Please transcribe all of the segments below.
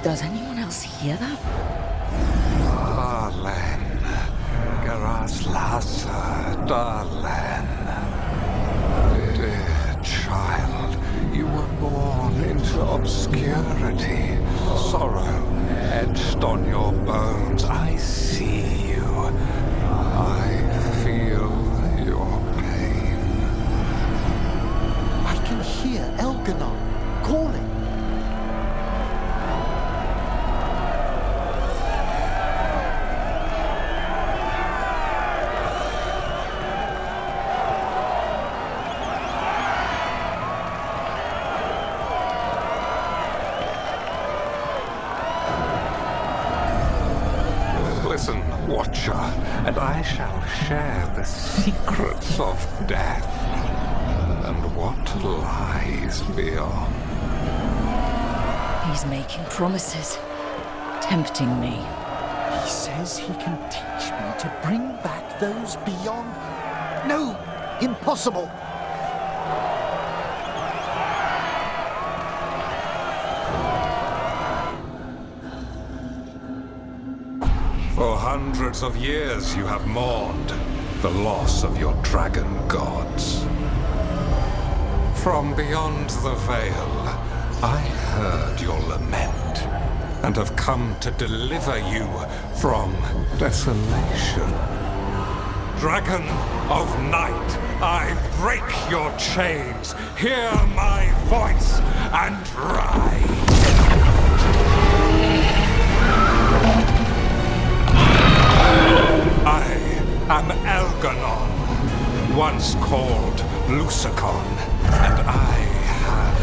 Does anyone else hear that? Darlen, Garas Lhasa, Darlen. Dear child, you were born into obscurity. Sorrow etched on your bones. I see you. I feel your pain. I can hear Elganon calling. Listen, Watcher, and I shall share the secrets of death and what lies beyond. He's making promises, tempting me. He says he can teach me to bring back those beyond. No! Impossible! For hundreds of years you have mourned the loss of your dragon gods. From beyond the veil, I heard your lament and have come to deliver you from desolation. Dragon of night, I break your chains. Hear my voice and ride. I am Elganon, once called Lucicon, and I have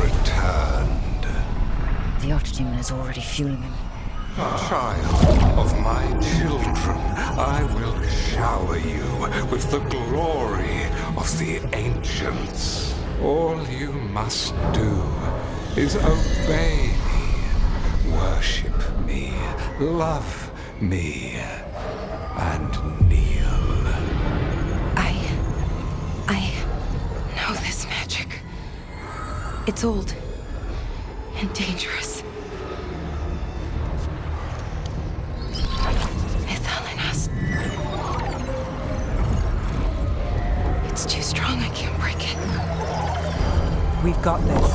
returned. The Archdemon is already fueling him. Child of my children, I will shower you with the glory of the ancients. All you must do is obey me, worship me, love me, and kneel. I know this magic. It's old and dangerous. Mythalinas. It's too strong, I can't break it. We've got this.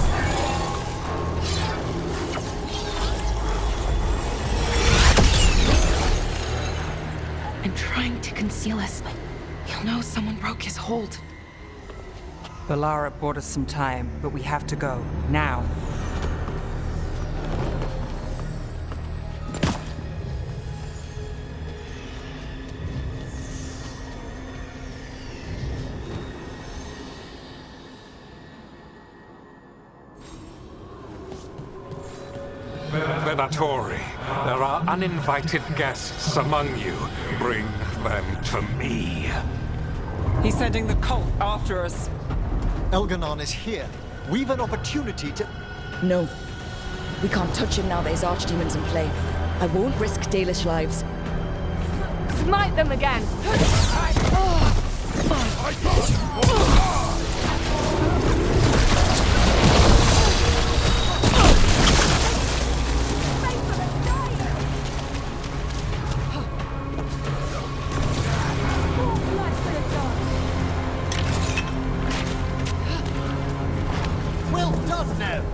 I'm trying to conceal us. He'll know someone broke his hold. Balara bought us some time, but we have to go. Now. Venatori, there are uninvited guests among you. Bring them to me. He's sending the cult after us. Elganon is here. We've an opportunity to... No. We can't touch him now there's archdemons in play. I won't risk Dalish lives. Smite them again! Well done, Nev!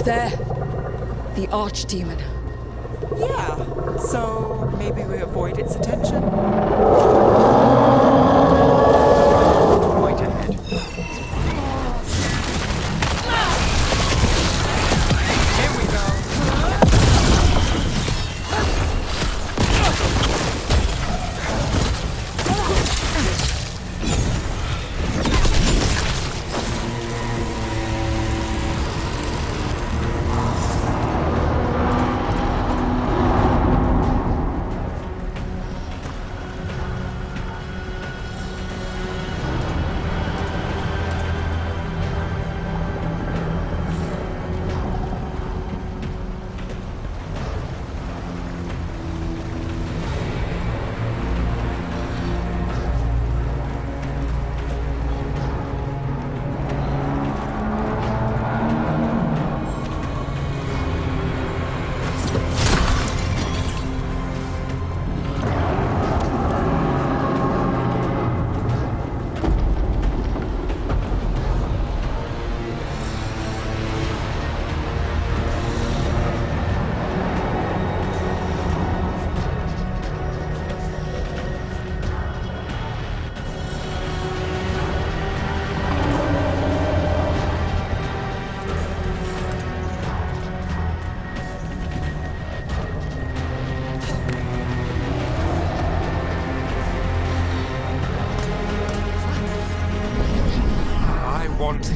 there. The archdemon. Yeah, so maybe we avoid its attention? Right ahead. Here we go.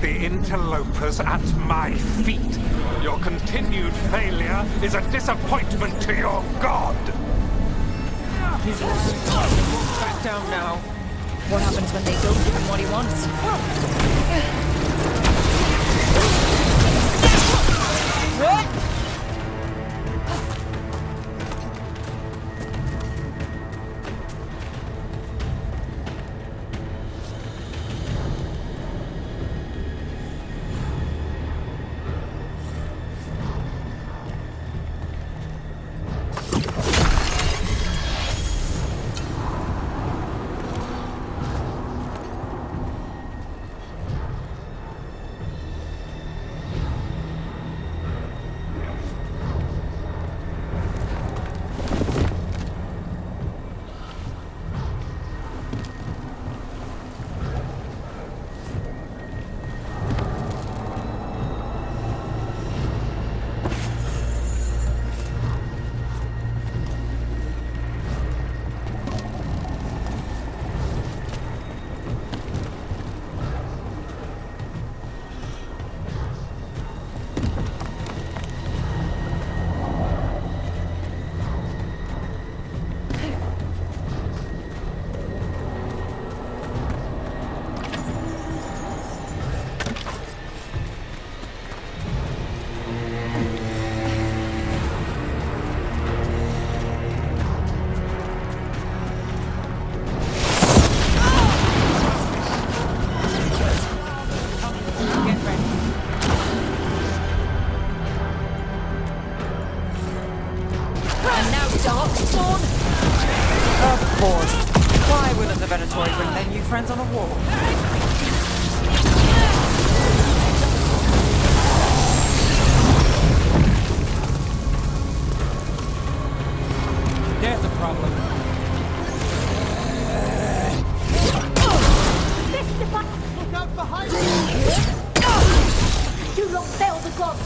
The interlopers at my feet. Your continued failure is a disappointment to your god. He's right. We'll back down now. What happens when they don't give him what he wants? Of course. Why wouldn't the Venatori bring their new friends on a walk? There's a problem. Look out behind you! Do not fail the gods!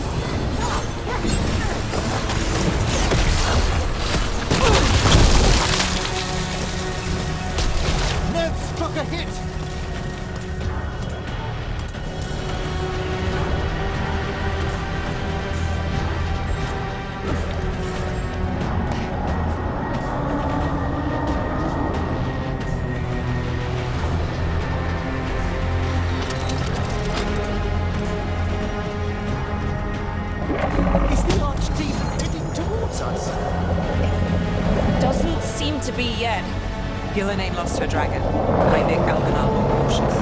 Nev took a hit! Is the Archdemon heading towards us? Doesn't seem to be yet. Gillen ain't lost her dragon. I make Alcanar more cautious.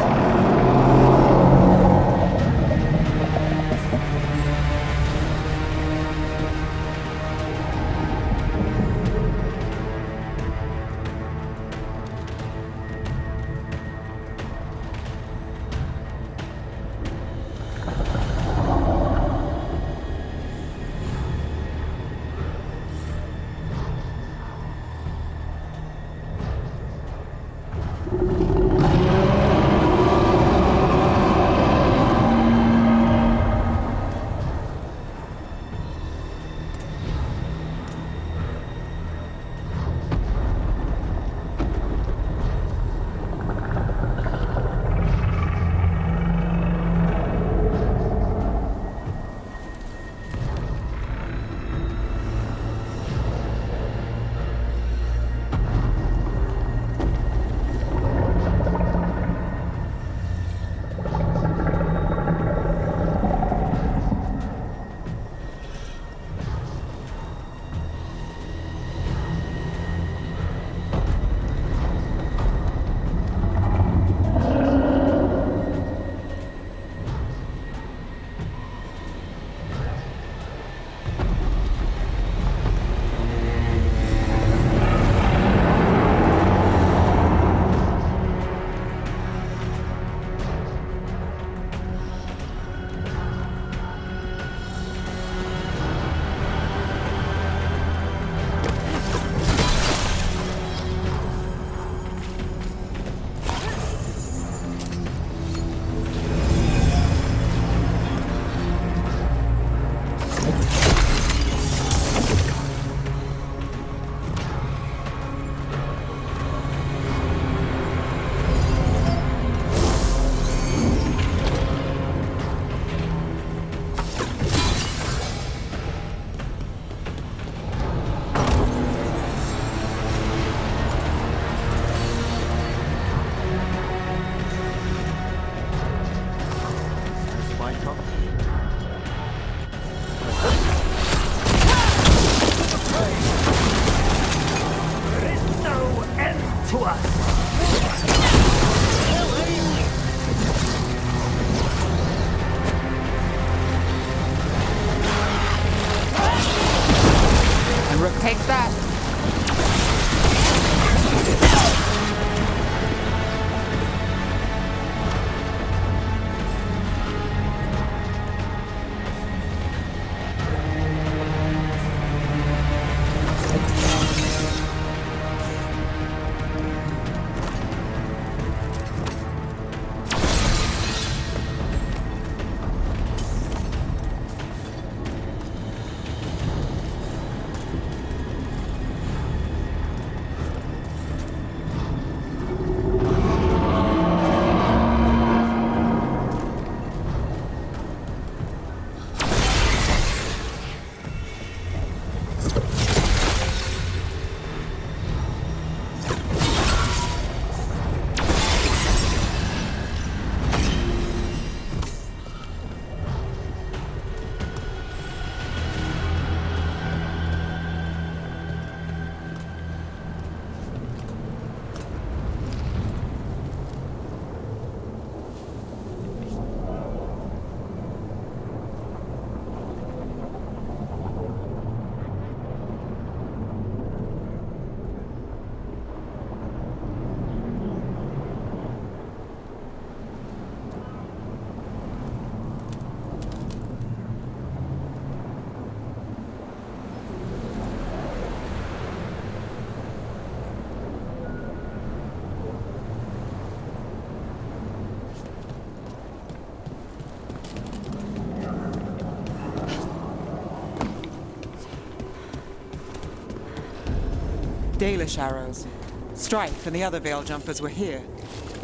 Dalish arrows. Strife and the other Veil Jumpers were here.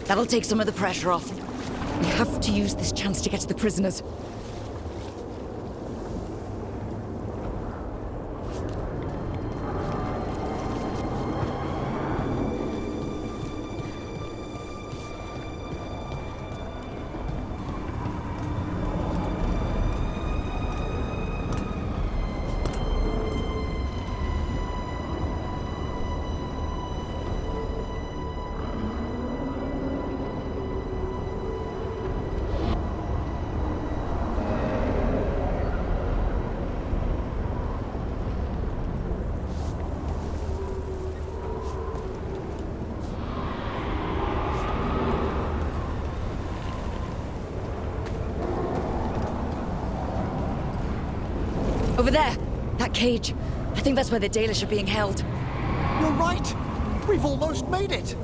That'll take some of the pressure off. We have to use this chance to get to the prisoners. Over there! That cage. I think that's where the Dalish are being held. You're right! We've almost made it!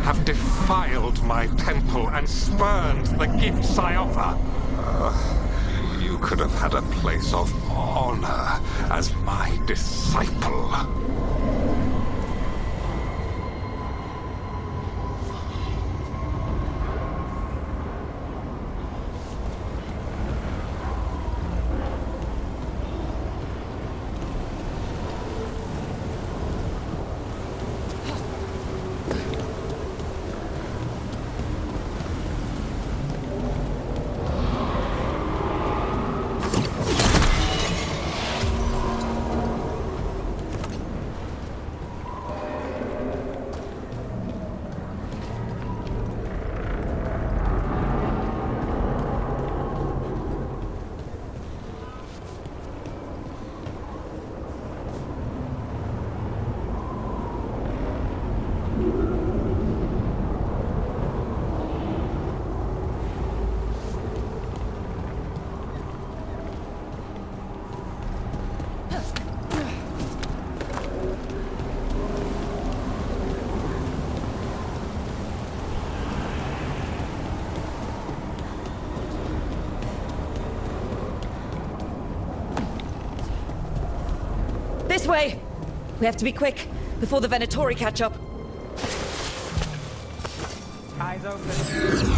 Have defiled my temple and spurned the gifts I offer. You could have had a place of honor as my disciple. This way! We have to be quick, before the Venatori catch up. Eyes open.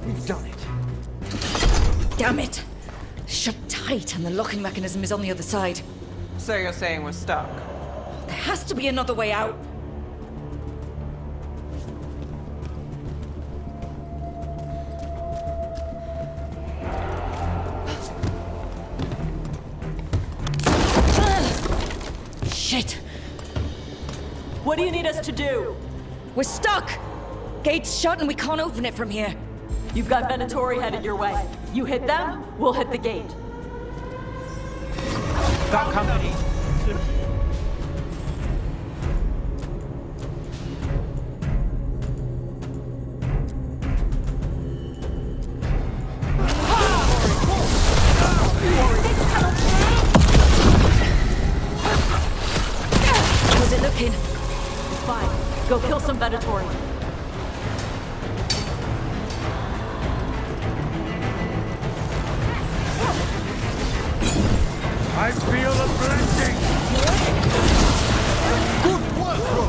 We've done it. Damn it! Shut tight, and the locking mechanism is on the other side. So you're saying we're stuck? There has to be another way out. Shit! What do you need us to do? We're stuck! Gate's shut and we can't open it from here. You've got Venatori headed your way. You hit them, we'll hit the gate. Got company. How's it looking? It's fine. Go kill some Venatori. I feel a blessing! Good work, bro!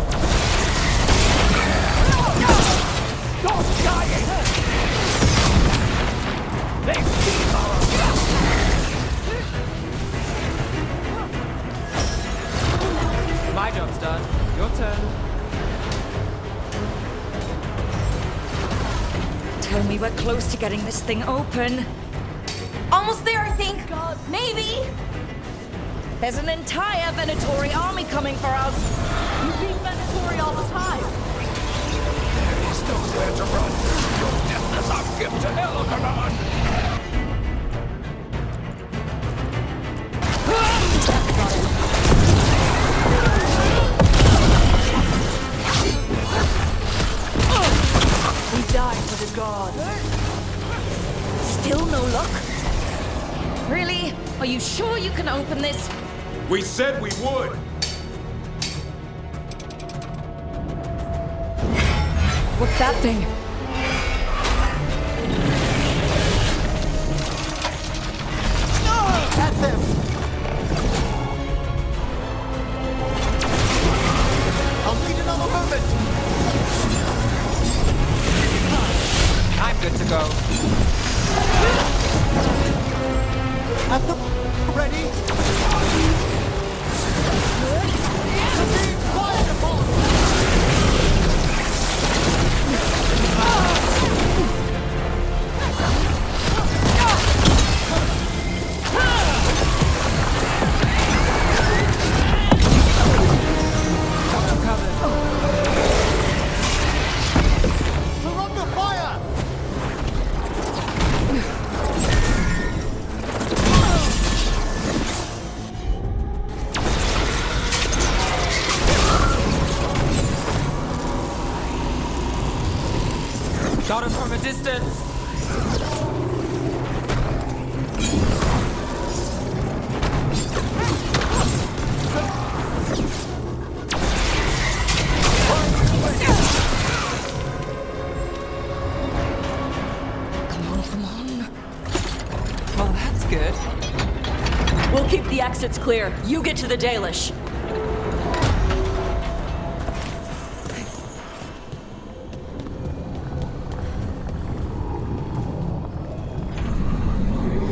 Stop dying! They see our... My job's done. Your turn. Tell me we're close to getting this thing open. Almost there, I think. God, Maybe. There's an entire Venatori army coming for us. you beat Venatori all the time. There's nowhere to run. Your death is our gift to Elganon! We died for the god. Still no luck? Really? Are you sure you can open this? We said we would! What's that thing? At them! I'll need another moment! I'm good to go. At them! Ready? Being fired upon! We're under fire! Shot us from a distance. Come on. Well, that's good. We'll keep the exits clear. You get to the Dalish.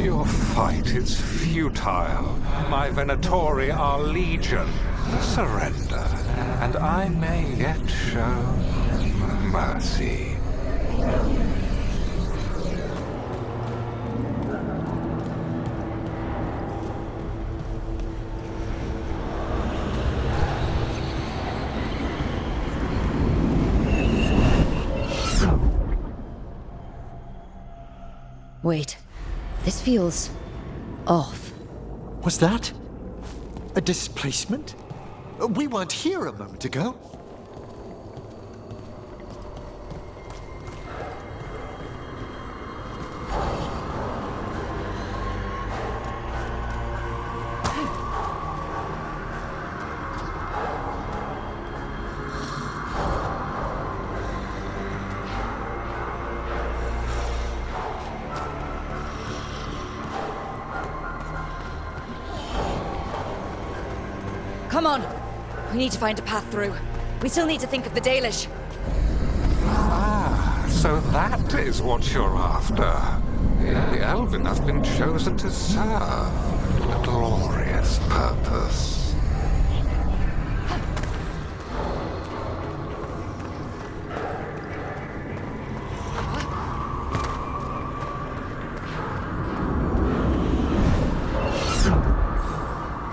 Your fight is futile. My Venatori are legion. Surrender, and I may yet show mercy. Wait. This feels off. Was that a displacement? We weren't here a moment ago. Come on. We need to find a path through. We still need to think of the Dalish. Ah, so that is what you're after. The Elven have been chosen to serve a glorious purpose.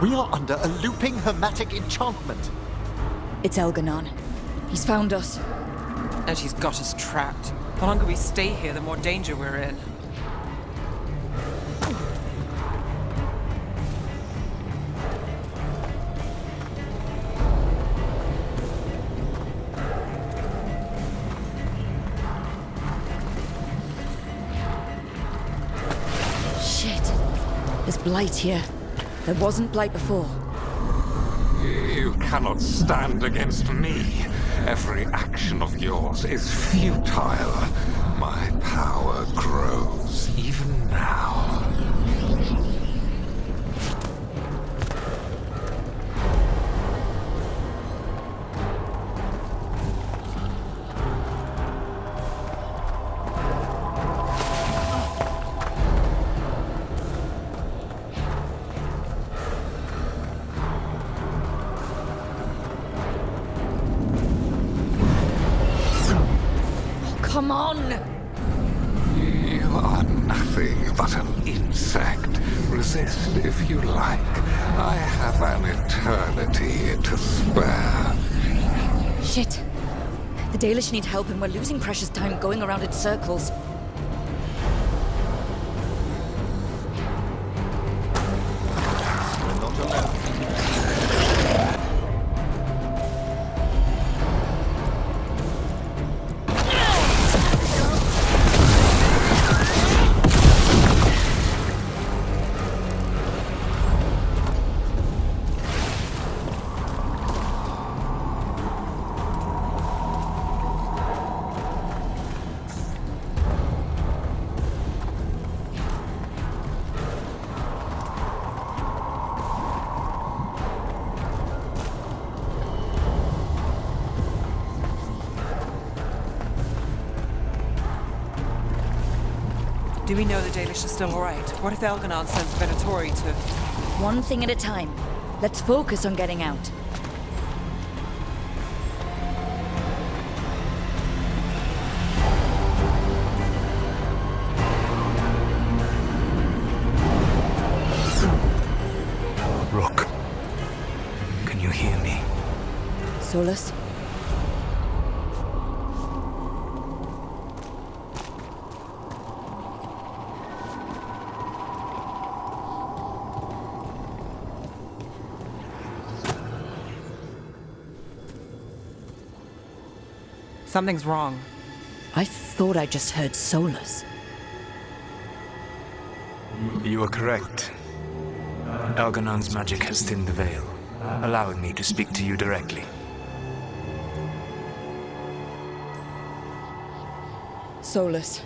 We are under a looping hermetic enchantment. It's Elganon. He's found us. And he's got us trapped. The longer we stay here, the more danger we're in. Shit. There's blight here. There wasn't blight before. You cannot stand against me. Every action of yours is futile. My power grows even now. Come on! You are nothing but an insect. Resist if you like. I have an eternity to spare. Shit. The Dalish need help and we're losing precious time going around in circles. Do we know the Dalish are still alright? What if Elganon sends Venatori to... One thing at a time. Let's focus on getting out. Rook, can you hear me? Solus? Something's wrong. I thought I just heard Solus. You are correct. Elganon's magic has thinned the veil, allowing me to speak to you directly. Solus,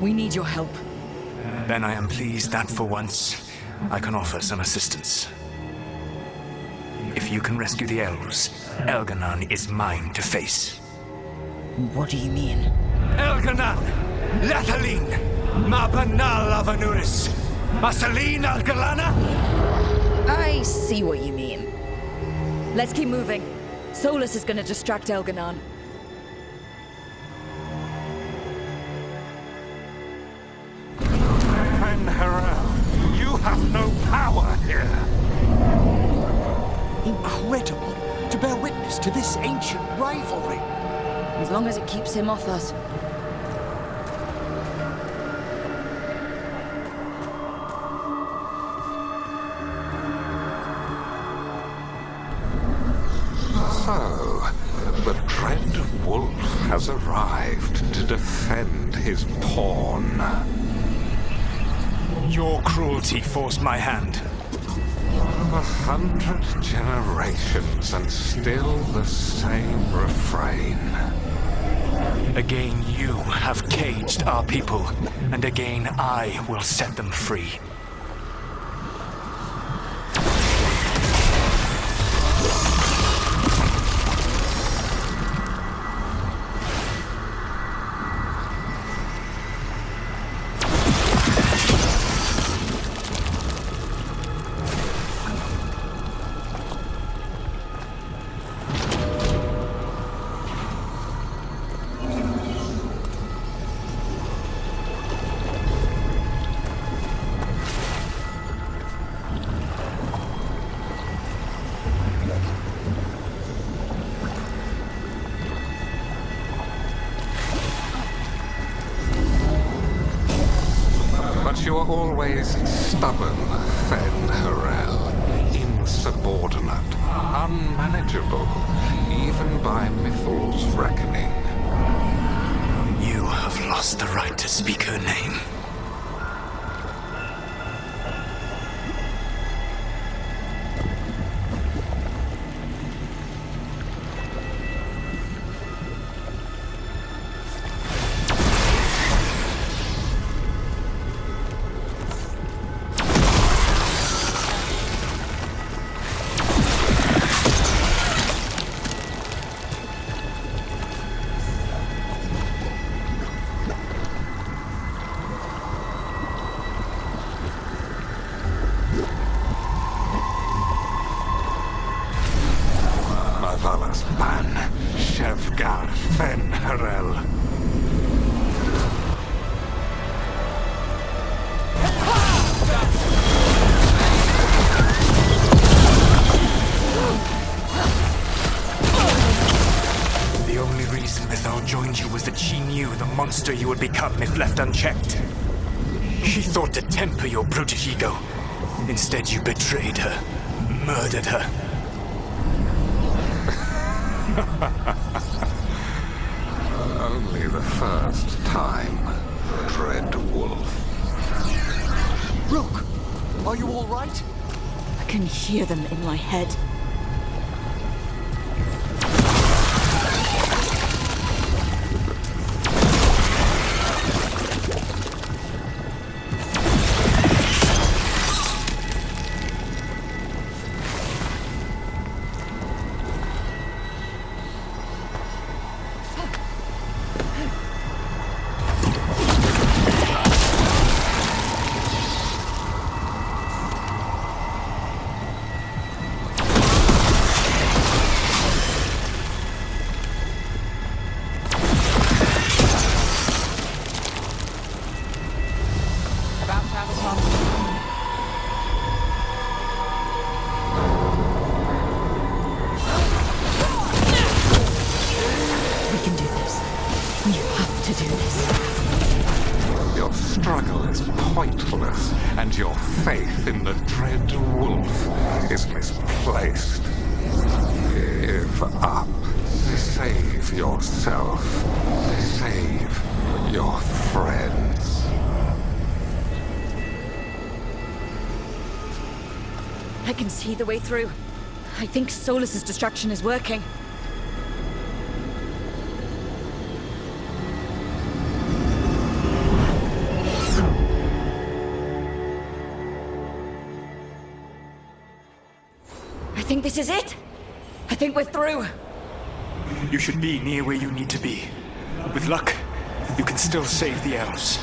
we need your help. Then I am pleased that for once, I can offer some assistance. If you can rescue the elves, Elganon is mine to face. What do you mean? Elganon! Lathaline! Mabanal Avanuris! Masaline Algalana! I see what you mean. Let's keep moving. Solus is gonna distract Elganon. Fen'Harel, you have no power here. Incredible to bear witness to this ancient rivalry. As long as it keeps him off us. So, the dread wolf has arrived to defend his pawn. Your cruelty forced my hand. 100 generations and still the same refrain. Again you have caged our people, and again I will set them free. But you are always stubborn, Fen'Harel. Insubordinate, unmanageable, even by Mythal's reckoning. You have lost the right to speak her name. Valas Ban, Shevgar Fen'Harel. Earl joined you was that she knew the monster you would become if left unchecked. She thought to temper your brutish ego. Instead, you betrayed her, murdered her. Only the first time, Dread Wolf. Rook, are you all right? I can hear them in my head. About to have a problem. We can do this. We have to do this. Your struggle is pointless, and your faith in the Dread Wolf is misplaced. Give up. Save yourself. Save your friends. I can see the way through. I think Solus's distraction is working. I think this is it. I think we're through. You should be near where you need to be. With luck, you can still save the elves.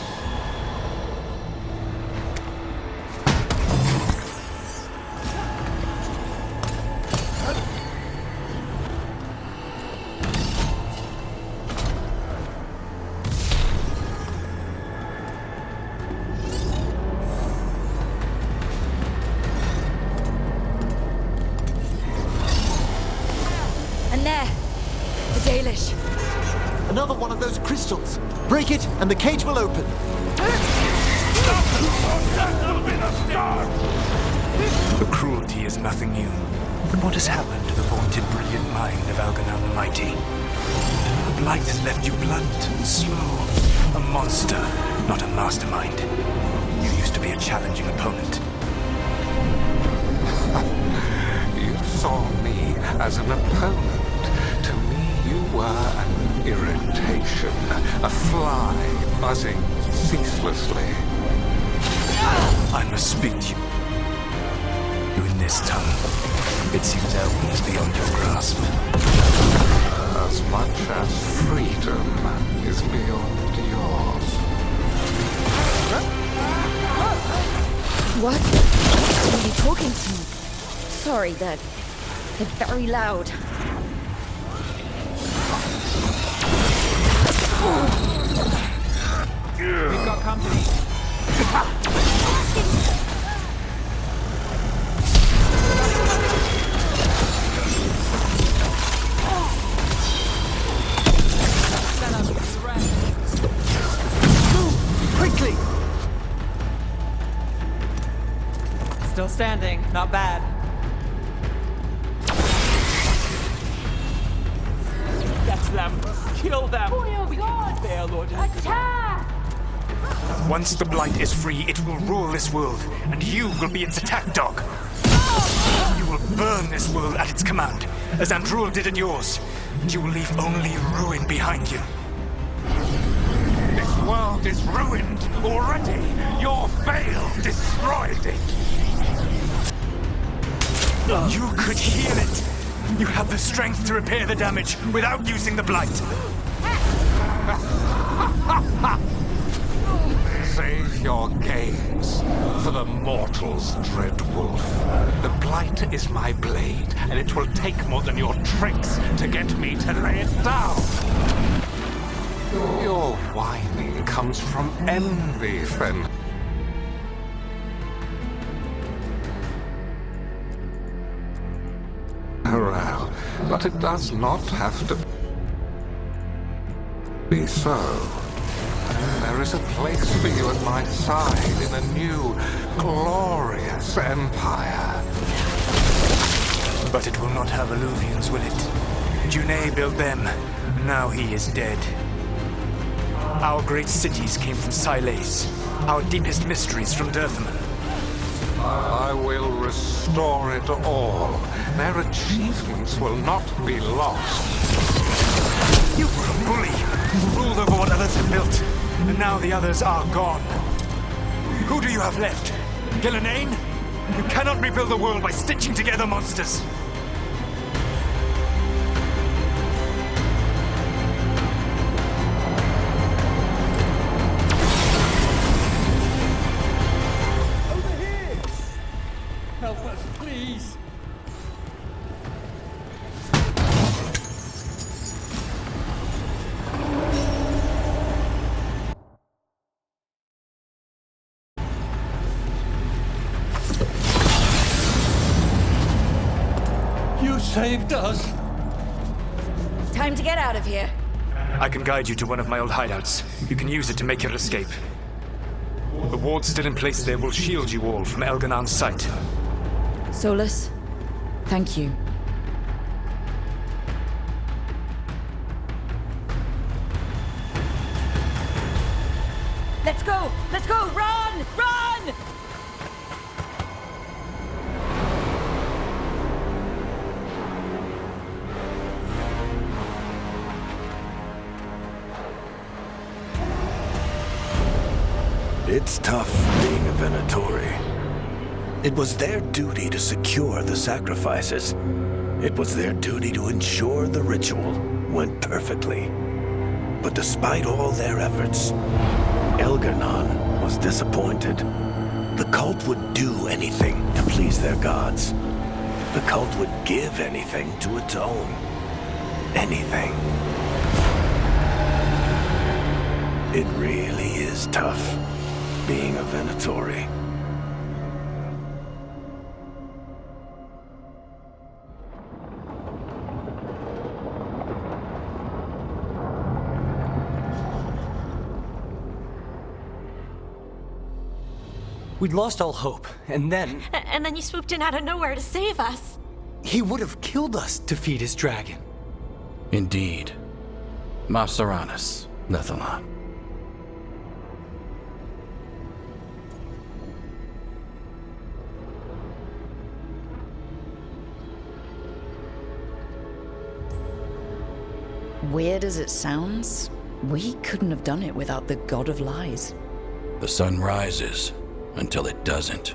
And there, the Dalish. Another one of those crystals. Break it, and the cage will open. The cruelty is nothing new. But what has happened to the vaunted brilliant mind of Algernon the Mighty? The blight has left you blunt and slow. A monster, not a mastermind. You used to be a challenging opponent. You saw me as an opponent. To me, you were an irritation, a fly buzzing ceaselessly. I must speak to you. In this tongue, it seems Elwyn is beyond your grasp. As much as freedom is beyond yours. What? Are you talking to me? Sorry, they're very loud. We've got company. Set up the rest. Move! Quickly! Still standing. Not bad. That's them. Kill them. For your god! There, Lord. Attack! Once the blight is free, it will rule this world, and you will be its attack dog. You will burn this world at its command, as Andrul did at yours, and you will leave only ruin behind you. This world is ruined already. Your veil destroyed it. You could heal it. You have the strength to repair the damage without using the blight. Save your games for the mortals, Dread Wolf. The blight is my blade, and it will take more than your tricks to get me to lay it down. Your whining comes from envy, Fen. Well, but it does not have to. Be so. There is a place for you at my side in a new, glorious empire. But it will not have Illuvians, will it? Junei built them, and now he is dead. Our great cities came from Sileis, our deepest mysteries from Dirthaman. I will restore it all. Their achievements will not be lost. You were a bully, ruled over what others had built, and now the others are gone. Who do you have left? Gillenane? You cannot rebuild the world by stitching together monsters. Help us, please! You saved us! Time to get out of here. I can guide you to one of my old hideouts. You can use it to make your escape. The wards still in place there will shield you all from Elganon's sight. Solus, thank you. Let's go! Let's go! Run! Run! It's tough being a Venatori. It was their duty to secure the sacrifices. It was their duty to ensure the ritual went perfectly. But despite all their efforts, Elganon was disappointed. The cult would do anything to please their gods. The cult would give anything to atone. Anything. It really is tough being a Venatori. We'd lost all hope, and then... And then you swooped in out of nowhere to save us. he would have killed us to feed his dragon. Indeed. Masaranus, Nethalon. Weird as it sounds, we couldn't have done it without the God of Lies. The sun rises until it doesn't.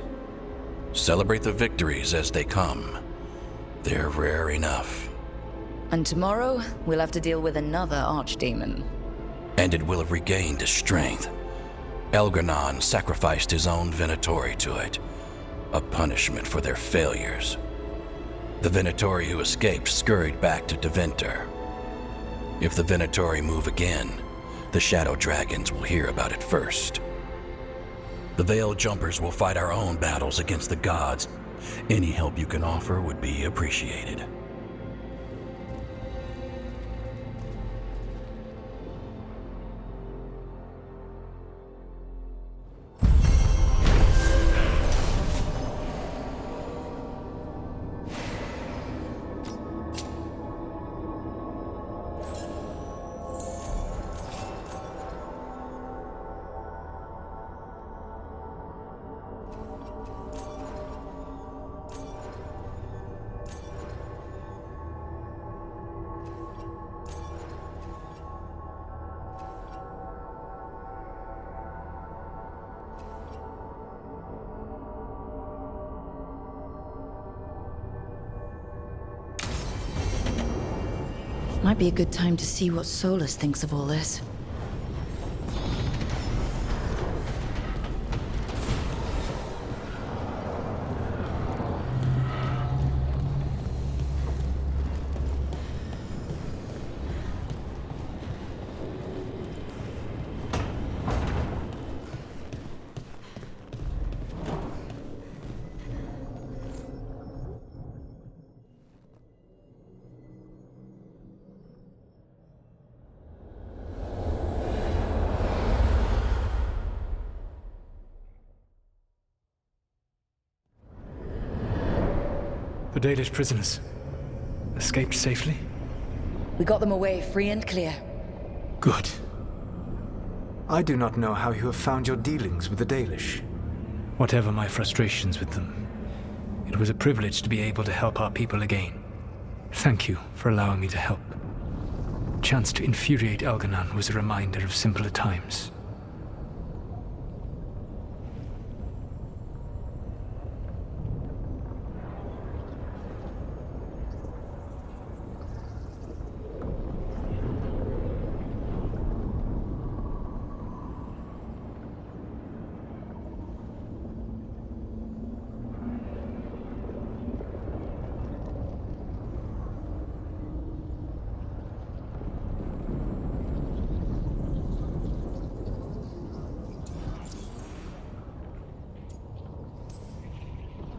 Celebrate the victories as they come. They're rare enough. And tomorrow, we'll have to deal with another archdemon. And it will have regained its strength. Elganon sacrificed his own Venatori to it, a punishment for their failures. The Venatori who escaped scurried back to Deventer. If the Venatori move again, the Shadow Dragons will hear about it first. The Veil Jumpers will fight our own battles against the gods. Any help you can offer would be appreciated. Might be a good time to see what Solus thinks of all this. The Dalish prisoners escaped safely? We got them away free and clear. Good. I do not know how you have found your dealings with the Dalish. Whatever my frustrations with them, it was a privilege to be able to help our people again. Thank you for allowing me to help. The chance to infuriate Elganon was a reminder of simpler times.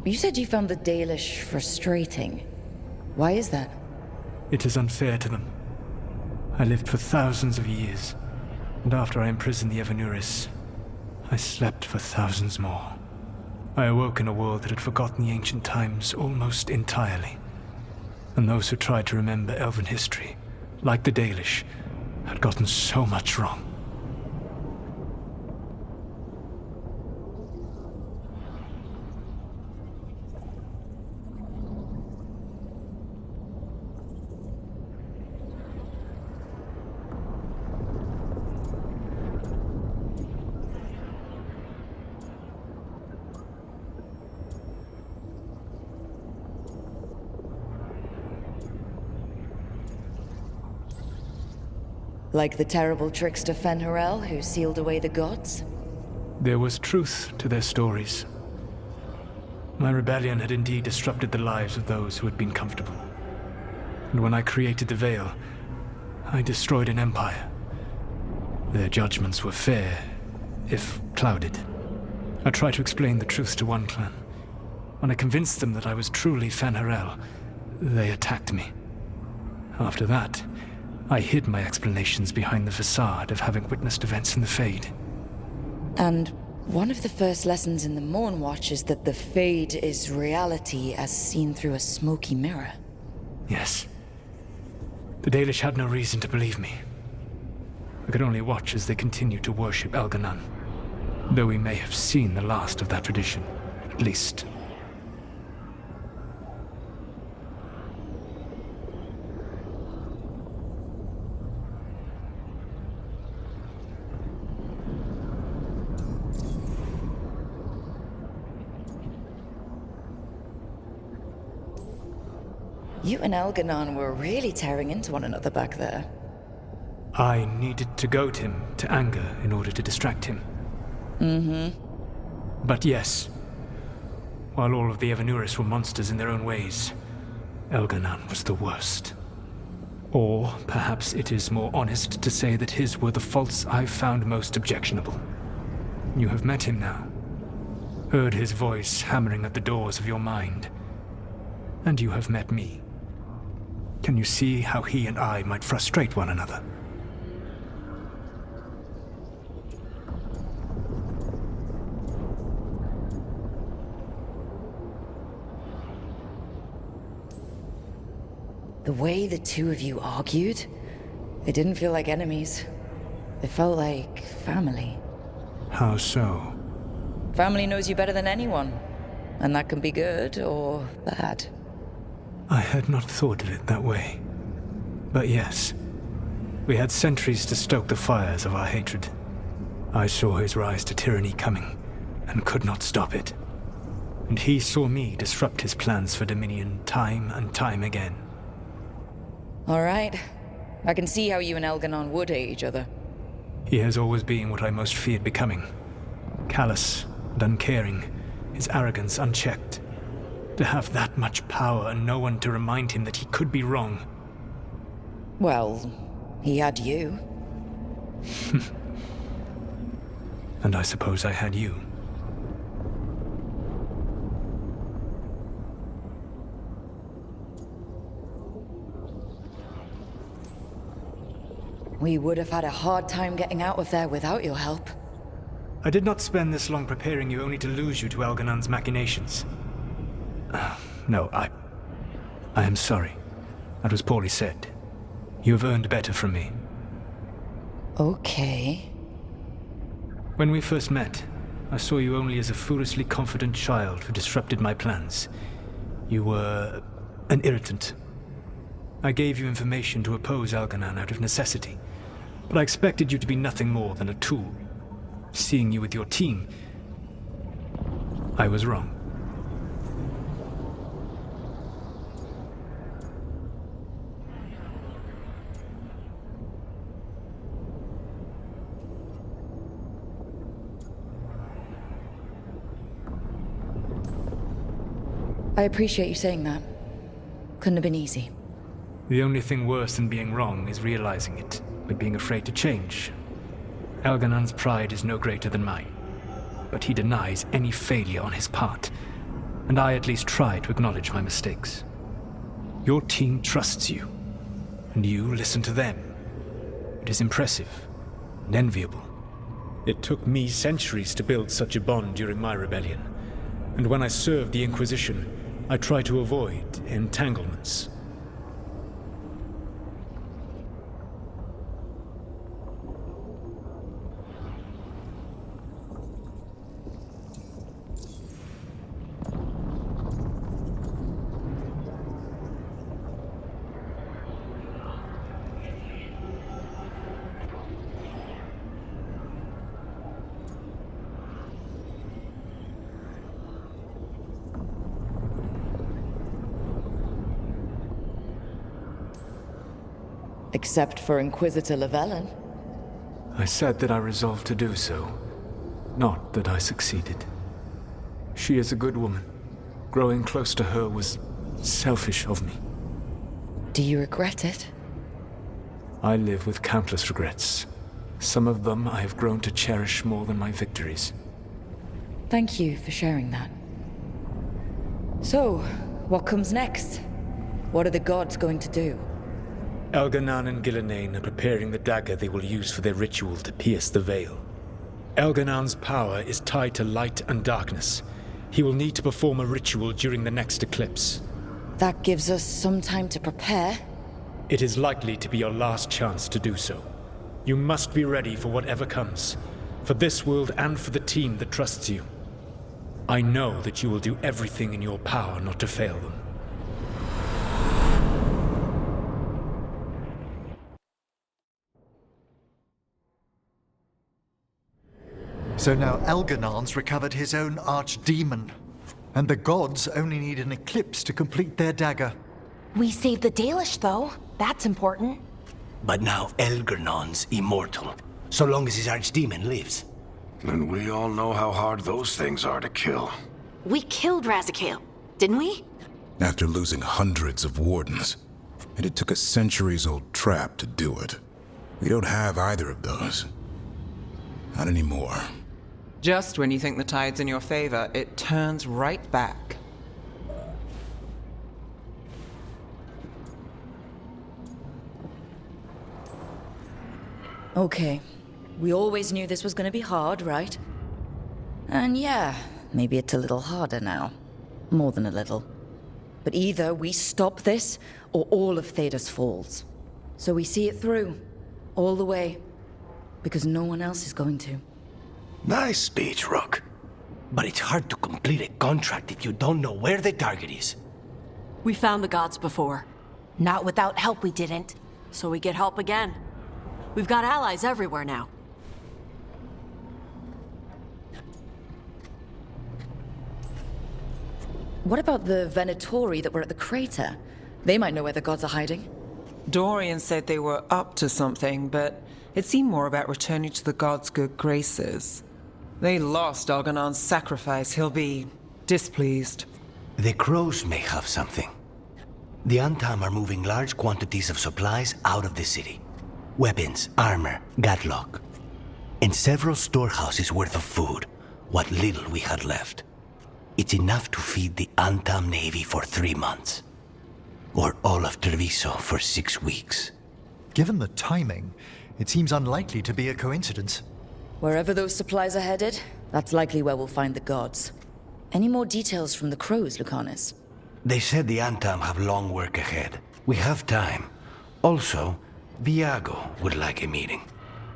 You said you found the Dalish frustrating. Why is that? It is unfair to them. I lived for thousands of years, and after I imprisoned the Evanuris, I slept for thousands more. I awoke in a world that had forgotten the ancient times almost entirely. And those who tried to remember Elven history, like the Dalish, had gotten so much wrong. Like the terrible trickster Fen'Harel who sealed away the gods? There was truth to their stories. My rebellion had indeed disrupted the lives of those who had been comfortable. And when I created the Veil, I destroyed an empire. Their judgments were fair, if clouded. I tried to explain the truth to one clan. When I convinced them that I was truly Fen'Harel, they attacked me. After that, I hid my explanations behind the facade of having witnessed events in the Fade. And one of the first lessons in the Morn Watch is that the Fade is reality as seen through a smoky mirror. Yes. The Dalish had no reason to believe me. I could only watch as they continued to worship Elganon, though we may have seen the last of that tradition, at least. You and Elganon were really tearing into one another back there. I needed to goad him to anger in order to distract him. But yes, while all of the Evanuris were monsters in their own ways, Elganon was the worst. Or perhaps it is more honest to say that his were the faults I've found most objectionable. You have met him now, heard his voice hammering at the doors of your mind, and you have met me. Can you see how he and I might frustrate one another? The way the two of you argued, it didn't feel like enemies. It felt like family. How so? Family knows you better than anyone, and that can be good or bad. I had not thought of it that way. But yes, we had centuries to stoke the fires of our hatred. I saw his rise to tyranny coming, and could not stop it. And he saw me disrupt his plans for dominion time and time again. All right. I can see how you and Elganon would hate each other. He has always been what I most feared becoming. Callous and uncaring, his arrogance unchecked. To have that much power and no one to remind him that he could be wrong. Well, he had you. And I suppose I had you. We would have had a hard time getting out of there without your help. I did not spend this long preparing you only to lose you to Elganon's machinations. No, I am sorry. That was poorly said. You have earned better from me. Okay. When we first met, I saw you only as a foolishly confident child who disrupted my plans. You were an irritant. I gave you information to oppose Algernon out of necessity, but I expected you to be nothing more than a tool. Seeing you with your team, I was wrong. I appreciate you saying that. Couldn't have been easy. The only thing worse than being wrong is realizing it, but being afraid to change. Algernon's pride is no greater than mine, but he denies any failure on his part, and I at least try to acknowledge my mistakes. Your team trusts you, and you listen to them. It is impressive and enviable. It took me centuries to build such a bond during my rebellion, and when I served the Inquisition, I try to avoid entanglements. Except for Inquisitor Llewellyn. I said that I resolved to do so, not that I succeeded. She is a good woman. Growing close to her was selfish of me. Do you regret it? I live with countless regrets. Some of them I have grown to cherish more than my victories. Thank you for sharing that. So, what comes next? What are the gods going to do? Algernon and Gillenane are preparing the dagger they will use for their ritual to pierce the veil. Algernon's power is tied to light and darkness. He will need to perform a ritual during the next eclipse. That gives us some time to prepare. It is likely to be your last chance to do so. You must be ready for whatever comes, for this world and for the team that trusts you. I know that you will do everything in your power not to fail them. So now Algernon's recovered his own archdemon, and the gods only need an eclipse to complete their dagger. We saved the Dalish, though. That's important. But now Algernon's immortal, so long as his archdemon lives. And we all know how hard those things are to kill. We killed Razikale, didn't we? After losing hundreds of wardens, and it took a centuries-old trap to do it. We don't have either of those. Not anymore. Just when you think the tide's in your favor, it turns right back. Okay. We always knew this was going to be hard, right? And yeah, maybe it's a little harder now. More than a little. But either we stop this, or all of Thedas falls. So we see it through. All the way. Because no one else is going to. Nice speech, Rook. But it's hard to complete a contract if you don't know where the target is. We found the gods before. Not without help, we didn't. So we get help again. We've got allies everywhere now. What about the Venatori that were at the crater? They might know where the gods are hiding. Dorian said they were up to something, but it seemed more about returning to the gods' good graces. They lost Algernon's sacrifice. He'll be displeased. The crows may have something. The Antam are moving large quantities of supplies out of the city. Weapons, armor, gatlock. And several storehouses worth of food, what little we had left. It's enough to feed the Antam Navy for 3 months. Or all of Treviso for 6 weeks. Given the timing, it seems unlikely to be a coincidence. Wherever those supplies are headed, that's likely where we'll find the gods. Any more details from the crows, Lucanus? They said the Antam have long work ahead. We have time. Also, Viago would like a meeting.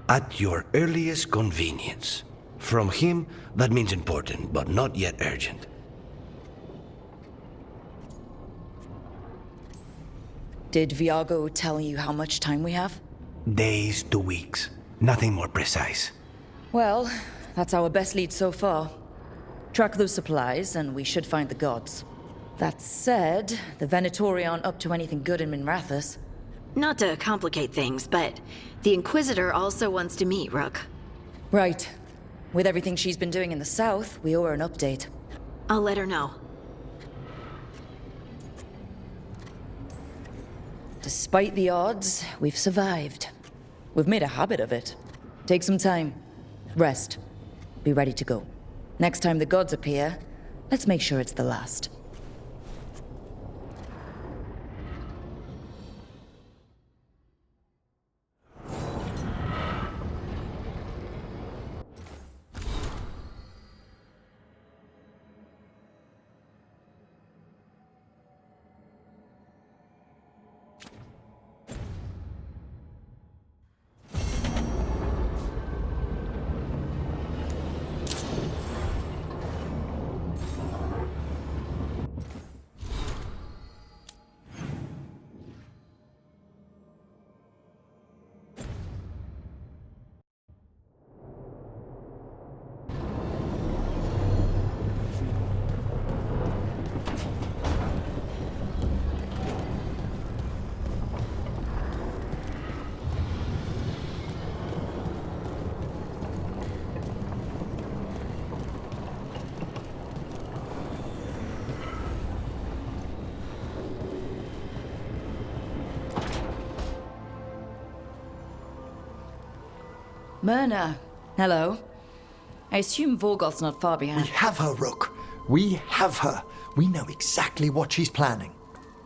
At your earliest convenience. From him, that means important, but not yet urgent. Did Viago tell you how much time we have? Days to weeks. Nothing more precise. Well, that's our best lead so far. Track those supplies, and we should find the gods. That said, the Venatori aren't up to anything good in Minrathous. Not to complicate things, but the Inquisitor also wants to meet Rook. Right. With everything she's been doing in the south, we owe her an update. I'll let her know. Despite the odds, we've survived. We've made a habit of it. Take some time. Rest. Be ready to go. Next time the gods appear, let's make sure it's the last. Myrna, hello. I assume Vorgoth's not far behind. We have her, Rook. We have her. We know exactly what she's planning.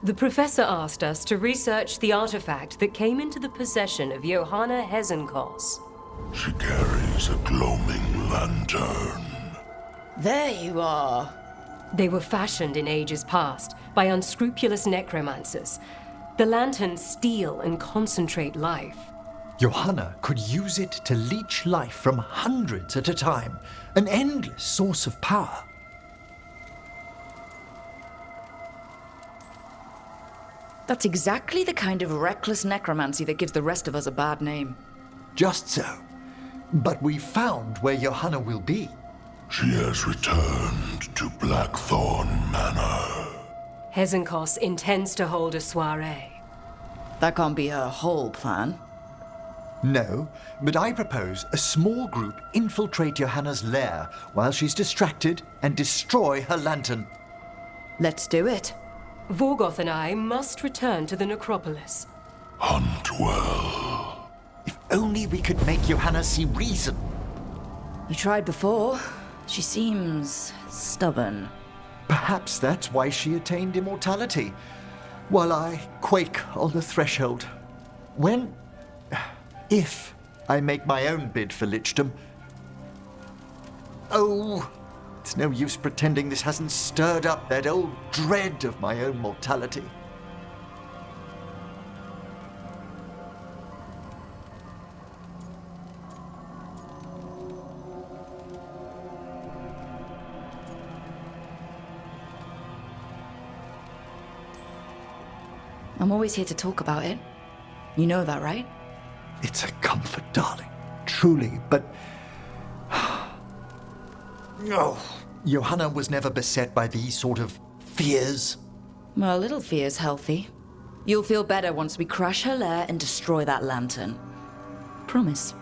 The Professor asked us to research the artifact that came into the possession of Johanna Hezenkos. She carries a gloaming lantern. There you are. They were fashioned in ages past by unscrupulous necromancers. The lanterns steal and concentrate life. Johanna could use it to leech life from hundreds at a time. An endless source of power. That's exactly the kind of reckless necromancy that gives the rest of us a bad name. Just so. But we found where Johanna will be. She has returned to Blackthorn Manor. Hezenkos intends to hold a soiree. That can't be her whole plan. No, but I propose a small group infiltrate Johanna's lair while she's distracted and destroy her lantern. Let's do it. Vorgoth and I must return to the necropolis. Hunt well. If only we could make Johanna see reason. You tried before. She seems stubborn. Perhaps that's why she attained immortality, while I quake on the threshold. If I make my own bid for lichdom. Oh, it's no use pretending this hasn't stirred up that old dread of my own mortality. I'm always here to talk about it. You know that, right? It's a comfort, darling. Truly, but... Oh, Johanna was never beset by these sort of fears. Well, a little fear's healthy. You'll feel better once we crash her lair and destroy that lantern. Promise.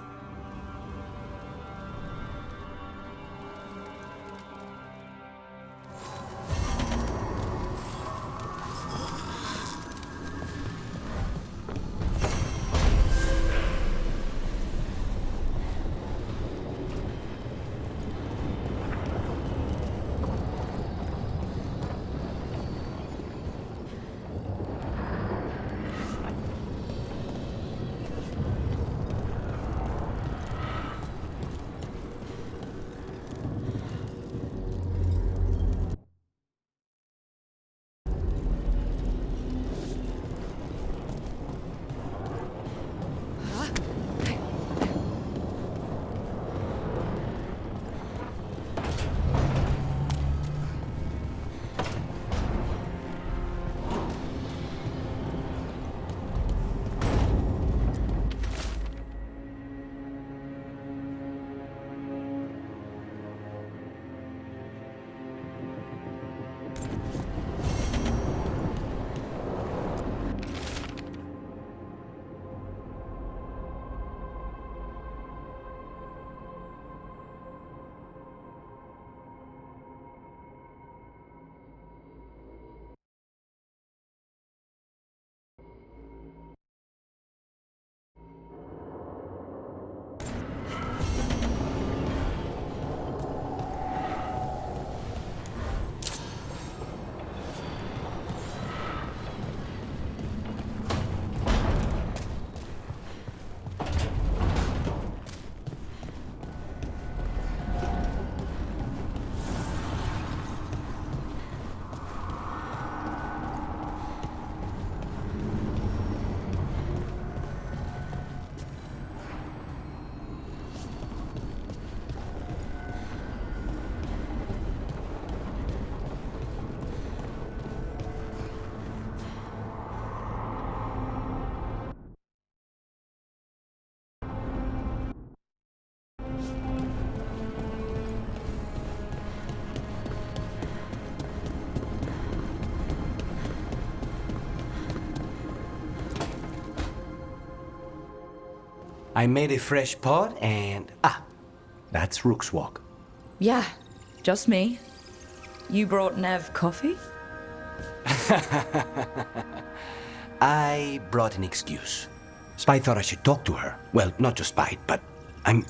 I made a fresh pot and... that's Rook's Walk. Yeah, just me. You brought Nev coffee? I brought an excuse. Spite thought I should talk to her. Well, not just Spite, but I'm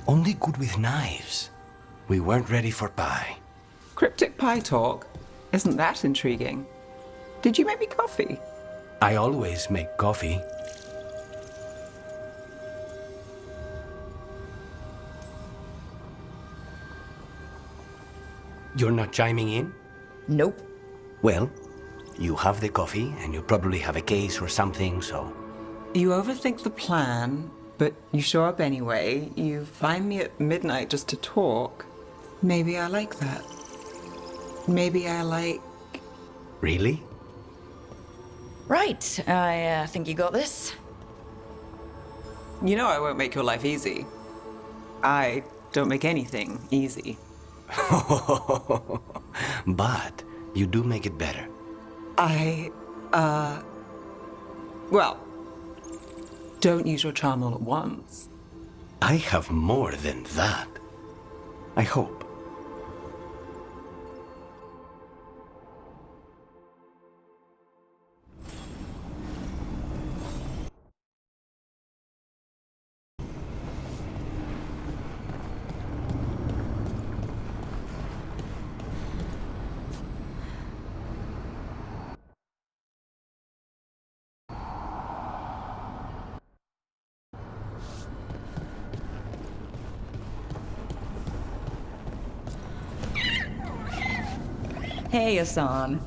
only good with knives. We weren't ready for pie. Cryptic pie talk? Isn't that intriguing? Did you make me coffee? I always make coffee. You're not chiming in? Nope. Well, you have the coffee, and you probably have a case or something, so... You overthink the plan, but you show up anyway. You find me at midnight just to talk. Maybe I like that. Maybe I like... Really? Right, I think you got this. You know I won't make your life easy. I don't make anything easy. But you do make it better. Well, don't use your charm all at once. I have more than that. I hope. Hey, Hassan.